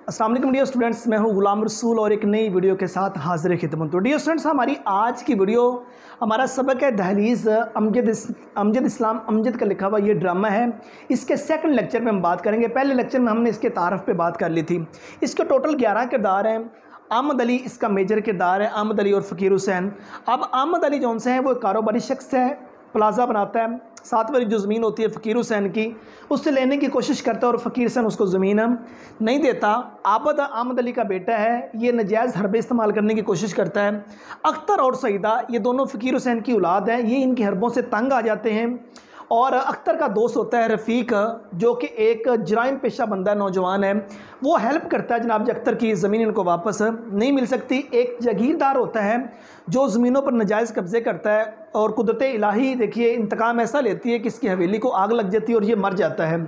अस्सलाम वालेकुम dear students, मैं हूं गुलाम रसूल और एक नई वीडियो के साथ हाजिर खिदमत। तो डियर स्टूडेंट्स, हमारी आज की वीडियो हमारा सबक है दहलीज़ अमजद इस्लाम अमजद का लिखा हुआ ये ड्रामा है। इसके सेकंड लेक्चर में हम बात करेंगे। पहले लेक्चर में हमने इसके तारफ़ पे बात कर ली थी। इसके टोटल 11 किरदार हैं। अहमद अली इसका मेजर किरदार है, अहमद अली और फ़कीर हुसैन। अब अहमद अली जौन से हैं वो एक कारोबारी शख्स है, प्लाजा बनाता है। 7 वाली जो ज़मीन होती है फ़कीर हुसैन की, उससे लेने की कोशिश करता है और फ़कीर हुसैन उसको ज़मीन नहीं देता। आबद अहमद अली का बेटा है, ये नजायज़ हरबे इस्तेमाल करने की कोशिश करता है। अख्तर और सईदा ये दोनों फ़कीर हुसैन की औलाद हैं, ये इनकी हरबों से तंग आ जाते हैं। और अख्तर का दोस्त होता है रफ़ीक, जो कि एक जराइम पेशा बंदा नौजवान है, वो हेल्प करता है जनाब अख्तर की ज़मीन इनको वापस नहीं मिल सकती। एक जागीरदार होता है जो ज़मीनों पर नजायज़ कब्ज़े करता है और कुदरत इलाही देखिए इंतकाम ऐसा लेती है कि इसकी हवेली को आग लग जाती है और ये मर जाता है।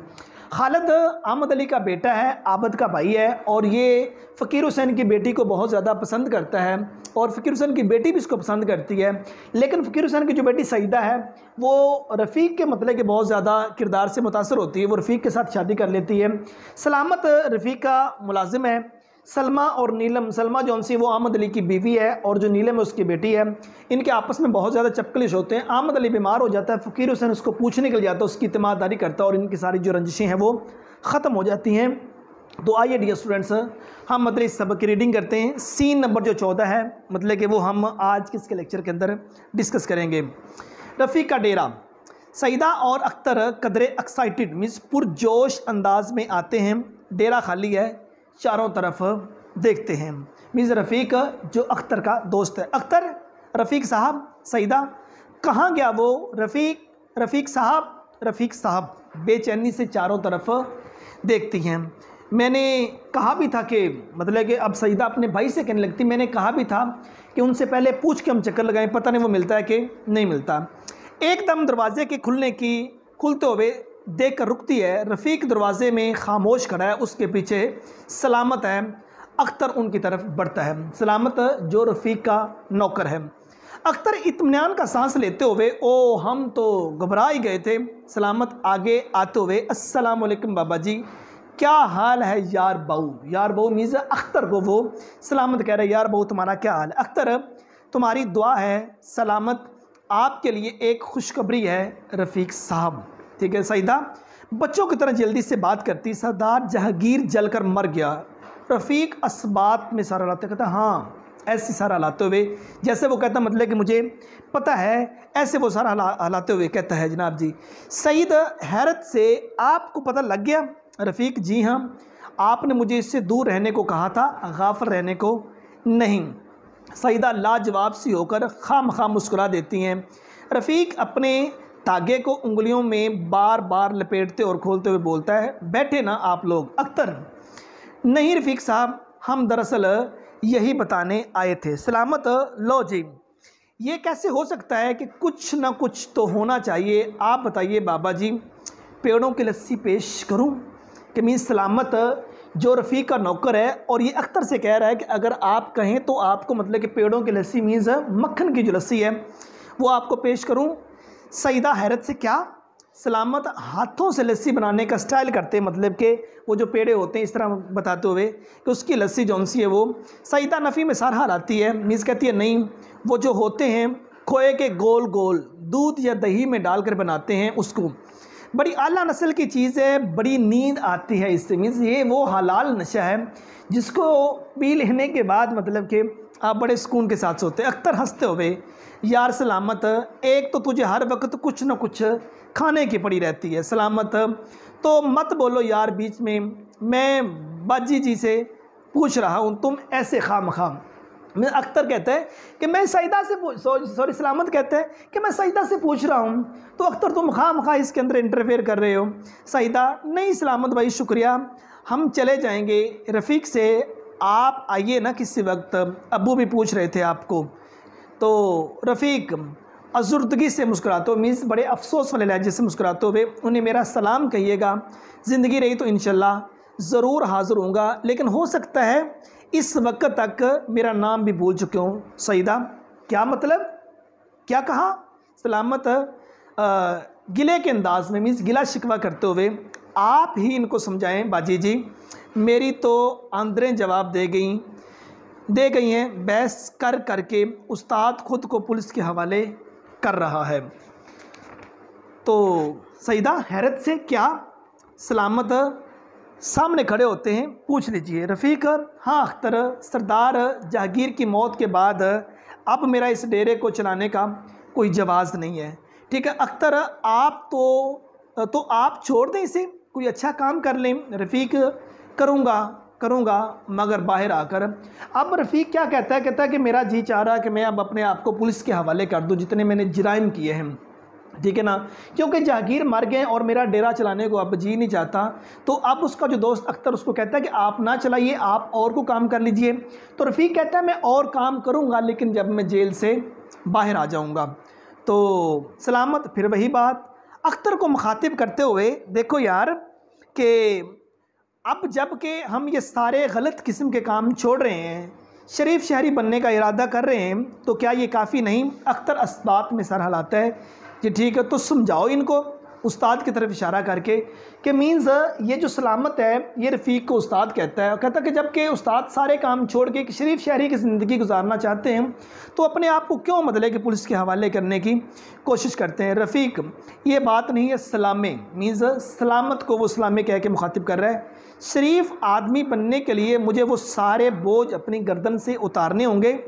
खालिद अहमद अली का बेटा है, आबद का भाई है, और ये फ़कीर हुसैन की बेटी को बहुत ज़्यादा पसंद करता है और फ़कीर हुसैन की बेटी भी इसको पसंद करती है। लेकिन फ़कीर हुसैन की जो बेटी सईदा है वो रफ़ीक के मतलब कि बहुत ज़्यादा किरदार से मुतासर होती है, वो रफ़ीक के साथ शादी कर लेती है। सलामत रफ़ीक का मुलाजिम है। सलमा और नीलम, सलमा जौन सी वो अहमद अली की बीवी है और जो नीलम है उसकी बेटी है। इनके आपस में बहुत ज़्यादा चपकलिश होते हैं। अहमद अली बीमार हो जाता है, फ़कीर हुसैन उसको पूछने के लिए जाता है, उसकी इत्मीदारी करता है और इनकी सारी जो रंजिशें हैं वो ख़त्म हो जाती हैं। तो आइए डियर स्टूडेंट्स, हम मतलब इस सबक की रीडिंग करते हैं। सीन नंबर जो 14 है, मतलब कि वो हम आज के इसके लेक्चर के अंदर डिस्कस करेंगे। रफ़ीक का डेरा। सईदा और अख्तर कदरे एक्साइटेड मीन्स पुरजोश अंदाज में आते हैं। डेरा खाली है, चारों तरफ देखते हैं। मीन्स रफ़ीक जो अख्तर का दोस्त है, अख्तर, रफ़ीक साहब, सईदा कहाँ गया वो? रफ़ीक साहब बेचैनी से चारों तरफ देखती हैं। मैंने कहा भी था कि मतलब कि अब सईदा अपने भाई से कहने लगती, मैंने कहा भी था कि उनसे पहले पूछ के हम चक्कर लगाएं, पता नहीं वो मिलता है कि नहीं मिलता। एकदम दरवाजे के खुलते हुए देख कर रुकती है। रफ़ीक दरवाजे में खामोश खड़ा है, उसके पीछे सलामत है। अख्तर उनकी तरफ बढ़ता है। सलामत जो रफ़ीक का नौकर है। अख्तर इत्मीनान का सांस लेते हुए, ओ हम तो घबरा ही गए थे। सलामत आगे आते हुए, अस्सलाम वालेकुम बाबा जी, क्या हाल है यार बहू? यार बहू मीज़ अख्तर को वो सलामत कह रहे, यार बहू तुम्हारा क्या हाल है? अख्तर तुम्हारी दुआ है सलामत, आपके लिए एक खुशखबरी है रफ़ीक साहब। ठीक है। सईदा बच्चों की तरह जल्दी से बात करती, सरदार जहांगीर जलकर मर गया। रफ़ीक असबात में सारा लाते, कहता हाँ, ऐसे सारा लाते हुए जैसे वो कहता मतलब कि मुझे पता है, ऐसे वो सारा हलाते हुए कहता है जनाब जी। सईद हैरत से, आपको पता लग गया? रफ़ीक जी हाँ, आपने मुझे इससे दूर रहने को कहा था, गाफिल रहने को नहीं। सईदा लाजवाब सी होकर खामखा मुस्कुरा देती हैं। रफ़ीक अपने तागे को उंगलियों में बार बार लपेटते और खोलते हुए बोलता है, बैठे ना आप लोग। अख्तर, नहीं रफ़ीक साहब, हम दरअसल यही बताने आए थे। सलामत, लो जी, ये कैसे हो सकता है कि कुछ ना कुछ तो होना चाहिए, आप बताइए बाबा जी, पेड़ों की लस्सी पेश करूं? कि मीन्स सलामत जो रफ़ीक का नौकर है और ये अख्तर से कह रहा है कि अगर आप कहें तो आपको मतलब कि पेड़ों की लस्सी मीन्स मक्खन की जो लस्सी है वो आपको पेश करूं? सईदा हैरत से, क्या? सलामत हाथों से लस्सी बनाने का स्टाइल करते, मतलब कि वो जो पेड़े होते हैं इस तरह बताते हुए कि उसकी लस्सी जौन सी है वो। सईदा नफ़ी में सर हिलाती है, मीन्स कहती है नहीं, वो जो होते हैं खोए के गोल गोल दूध या दही में डालकर बनाते हैं उसको, बड़ी आला नस्ल की चीज़ है, बड़ी नींद आती है इससे। मीन्स ये वो हलाल नशा है जिसको पी लेने के बाद मतलब कि आप बड़े सुकून के साथ सोते। अख्तर हंसते हुए, यार सलामत, एक तो तुझे हर वक्त कुछ न कुछ खाने की पड़ी रहती है। सलामत, तो मत बोलो यार बीच में, मैं बाजी जी से पूछ रहा हूँ, तुम ऐसे खामखाम। मैं अख्तर कहता है कि मैं सईदा से सॉरी सलामत कहते हैं कि मैं सईदा से पूछ रहा हूँ, तो अख्तर तुम खामखा इसके अंदर इंटरफेयर कर रहे हो। सईदा, नहीं सलामत भाई शुक्रिया, हम चले जाएंगे। रफ़ीक से, आप आइए ना किसी वक्त, अब्बू भी पूछ रहे थे आपको। तो रफ़ीक अज़ुर्दगी से मुस्कुराते हुए, मीन्स बड़े अफसोस वाले लहजे से मुस्कुराते हुए, उन्हें मेरा सलाम कहिएगा, ज़िंदगी रही तो इंशाल्लाह ज़रूर हाज़िर होऊंगा, लेकिन हो सकता है इस वक्त तक मेरा नाम भी भूल चुके हों। सईदा, क्या मतलब, क्या कहा? सलामत गिले के अंदाज में मीन्स गिला शिकवा करते हुए, आप ही इनको समझाएं बाजी जी, मेरी तो आंदरें जवाब दे गई हैं, बहस कर करके उस्ताद खुद को पुलिस के हवाले कर रहा है। तो सईदा हैरत से क्या सलामत सामने खड़े होते हैं, पूछ लीजिए। रफ़ीक, हाँ अख्तर, सरदार जहांगीर की मौत के बाद अब मेरा इस डेरे को चलाने का कोई जवाज़ नहीं है। ठीक है अख्तर, आप तो आप छोड़ दें इसे, कोई अच्छा काम कर लें। रफ़ीक, करूँगा मगर बाहर आकर। अब रफ़ीक क्या कहता है कि मेरा जी चाह रहा है कि मैं अब अपने आप को पुलिस के हवाले कर दूँ जितने मैंने जराइम किए हैं, ठीक है ना, क्योंकि जहांगीर मर गए और मेरा डेरा चलाने को अब जी नहीं चाहता। तो अब उसका जो दोस्त अख्तर उसको कहता है कि आप ना चलाइए, आप और को काम कर लीजिए। तो रफ़ीक कहता है मैं और काम करूंगा लेकिन जब मैं जेल से बाहर आ जाऊंगा। तो सलामत फिर वही बात अख्तर को मुखातिब करते हुए, देखो यार कि अब जब कि हम ये सारे गलत किस्म के काम छोड़ रहे हैं, शरीफ शहरी बनने का इरादा कर रहे हैं, तो क्या ये काफ़ी नहीं? अख्तर अस्बात में सर हिलाता है कि ठीक है तो समझाओ इनको, उस्ताद की तरफ इशारा करके कि मीन्स ये जो सलामत है ये रफ़ीक को उस्ताद कहता है कि जबकि उस्ताद सारे काम छोड़ के एक शरीफ शहरी की ज़िंदगी गुजारना चाहते हैं तो अपने आप को क्यों मतलब कि पुलिस के हवाले करने की कोशिश करते हैं। रफ़ीक, ये बात नहीं है, सलामे मीन्स सलामत को वो सलामे कह के मुखातिब कर रहा है। शरीफ आदमी बनने के लिए मुझे वो सारे बोझ अपनी गर्दन से उतारने होंगे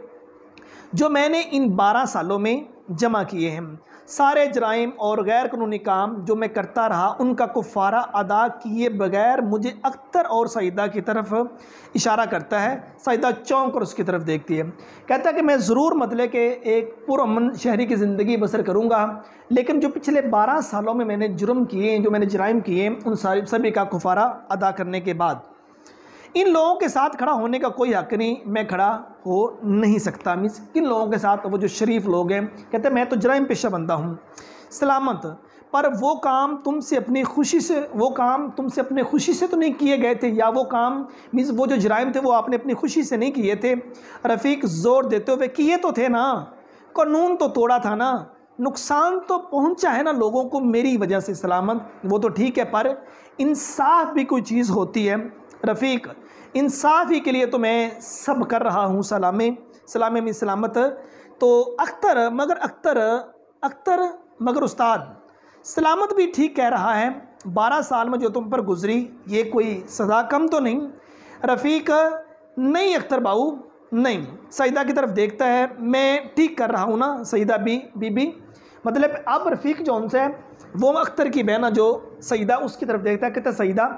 जो मैंने इन 12 सालों में जमा किए हैं। सारे जराइम और गैर कानूनी काम जो मैं करता रहा उनका कुफारा अदा किए बगैर मुझे अख्तर और सईदा की तरफ इशारा करता है। सईदा चौंक कर उसकी तरफ देखती है, कहता है कि मैं ज़रूर मतलब कि एक पुरअमन शहरी की ज़िंदगी बसर करूँगा, लेकिन जो पिछले 12 सालों में मैंने जुर्म किए, जो मैंने जराइम किए, उन सभी का कुफारा अदा करने के बाद इन लोगों के साथ खड़ा होने का कोई हक़ नहीं, मैं खड़ा हो नहीं सकता। मीन्स किन लोगों के साथ? वो जो शरीफ लोग हैं। कहते हैं मैं तो जराइम पेशा बंदा हूँ। सलामत, पर वो काम तुमसे अपनी खुशी से तो नहीं किए गए थे, या वो काम मीन्स वो जो जराइम थे वो आपने अपनी खुशी से नहीं किए थे। रफ़ीक ज़ोर देते हुए, किए तो थे ना, कानून तो तोड़ा था ना, नुकसान तो पहुँचा है ना लोगों को मेरी वजह से। सलामत, वो तो ठीक है पर इंसाफ भी कोई चीज़ होती है। रफ़ीक, इंसाफ ही के लिए तो मैं सब कर रहा हूँ। सलामे में सलामत। तो अख्तर मगर उस्ताद, सलामत भी ठीक कह रहा है, 12 साल में जो तुम पर गुजरी ये कोई सज़ा कम तो नहीं। रफ़ीक, नहीं अख्तर बाबू नहीं। सईदा की तरफ देखता है, मैं ठीक कर रहा हूँ ना सईदा बीबी। मतलब अब रफ़ीक जो उनसे है वो अख्तर की बहना जो सईदा, उसकी तरफ देखता है, कहता सईदा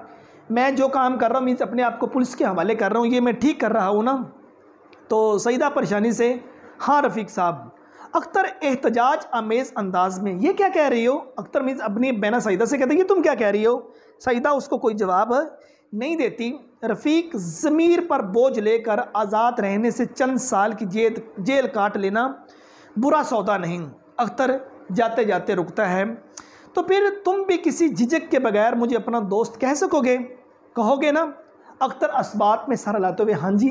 मैं जो काम कर रहा हूँ मीन्स अपने आप को पुलिस के हवाले कर रहा हूँ, ये मैं ठीक कर रहा हूँ ना। तो सईदा परेशानी से, हाँ रफ़ीक साहब। अख्तर एहतजाज आमेज़ अंदाज में, ये क्या कह रही हो? अख्तर मीन्स अपनी बहना सईदा से कहते हैं ये तुम क्या कह रही हो? सईदा उसको कोई जवाब नहीं देती। रफ़ीक, ज़मीर पर बोझ लेकर आज़ाद रहने से चंद साल की जेल काट लेना बुरा सौदा नहीं। अख्तर जाते जाते रुकता है, तो फिर तुम भी किसी झिझक के बगैर मुझे अपना दोस्त कहोगे ना? अख्तर अस्बात में सर हिलाते हुए, हाँ जी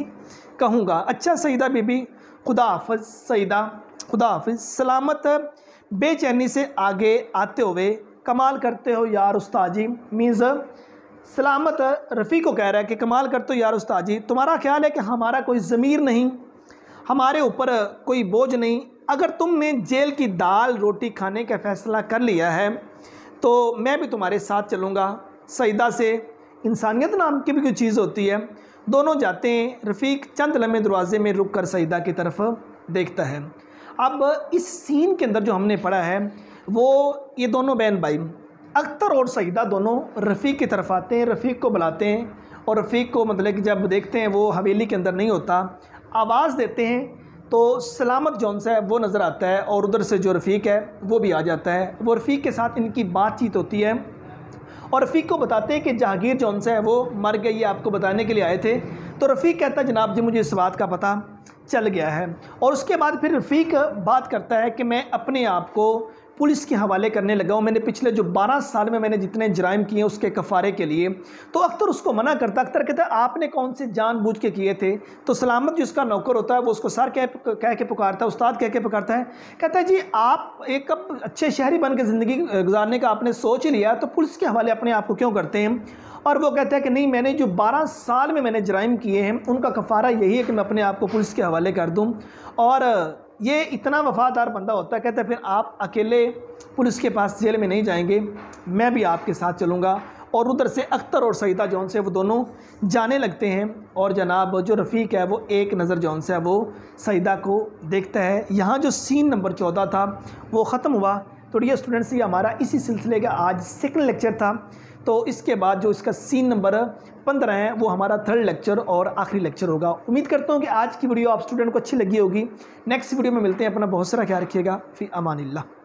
कहूँगा। अच्छा सईदा बीबी, खुदा हाफ़िज़। सईदा, खुदा हाफ़िज़। सलामत बेचैनी से आगे आते हुए, कमाल करते हो यार उस्ताद जी। मीन्स सलामत रफ़ी को कह रहा है कि कमाल करते हो यार उस्ताद जी, तुम्हारा ख्याल है कि हमारा कोई ज़मीर नहीं, हमारे ऊपर कोई बोझ नहीं। अगर तुमने जेल की दाल रोटी खाने का फ़ैसला कर लिया है तो मैं भी तुम्हारे साथ चलूँगा। सईदा से इंसानियत नाम की भी कोई चीज़ होती है। दोनों जाते हैं। रफ़ीक चंद लम्हे दरवाज़े में रुक कर सईदा की तरफ देखता है। अब इस सीन के अंदर जो हमने पढ़ा है वो ये दोनों बहन भाई अख्तर और सईदा दोनों रफ़ीक की तरफ आते हैं, रफ़ीक को बुलाते हैं और रफ़ीक को मतलब कि जब देखते हैं वो हवेली के अंदर नहीं होता, आवाज़ देते हैं तो सलामत जौन सा है वो नज़र आता है और उधर से जो रफ़ीक है वो भी आ जाता है। वो रफ़ीक के साथ इनकी बातचीत होती है और रफ़ीक को बताते हैं कि जहांगीर जौन सा है वो मर गई, ये आपको बताने के लिए आए थे। तो रफ़ीक कहता है जनाब जी मुझे इस बात का पता चल गया है। और उसके बाद फिर रफ़ीक बात करता है कि मैं अपने आप को पुलिस के हवाले करने लगा हूँ। मैंने पिछले जो 12 साल में मैंने जितने जराइम किए उसके कफ़ारे के लिए। तो अख्तर उसको मना करता, अख्तर कहता है आपने कौन से जानबूझ के किए थे? तो सलामत जो उसका नौकर होता है वो उसको सर कह के पुकारता है, उस्ताद कह के पुकारता है। कहता है जी आप एक कब अच्छे शहरी बन के ज़िंदगी गुजारने का आपने सोच ही लिया, तो पुलिस के हवाले अपने आप को क्यों करते हैं? और वो कहता है कि नहीं, मैंने जो 12 साल में मैंने जराइम किए हैं उनका कफ़ारा यही है कि मैं अपने आप को पुलिस के हवाले कर दूं। और ये इतना वफ़ादार बंदा होता है। कहता है फिर आप अकेले पुलिस के पास जेल में नहीं जाएंगे, मैं भी आपके साथ चलूँगा। और उधर से अख्तर और सईदा जौन से वो दोनों जाने लगते हैं। और जनाब जो रफ़ीक है वो एक नज़र जौन से है वो सईदा को देखता है। यहाँ जो सीन नंबर 14 था वो ख़त्म हुआ। तो डियर स्टूडेंट्स, ये हमारा इसी सिलसिले का आज सेकंड लेक्चर था। तो इसके बाद जो इसका सीन नंबर 15 है वो हमारा थर्ड लेक्चर और आखिरी लेक्चर होगा। उम्मीद करता हूँ कि आज की वीडियो आप स्टूडेंट को अच्छी लगी होगी। नेक्स्ट वीडियो में मिलते हैं। अपना बहुत सारा ख्याल रखिएगा। फ़ी अमानिल्लाह।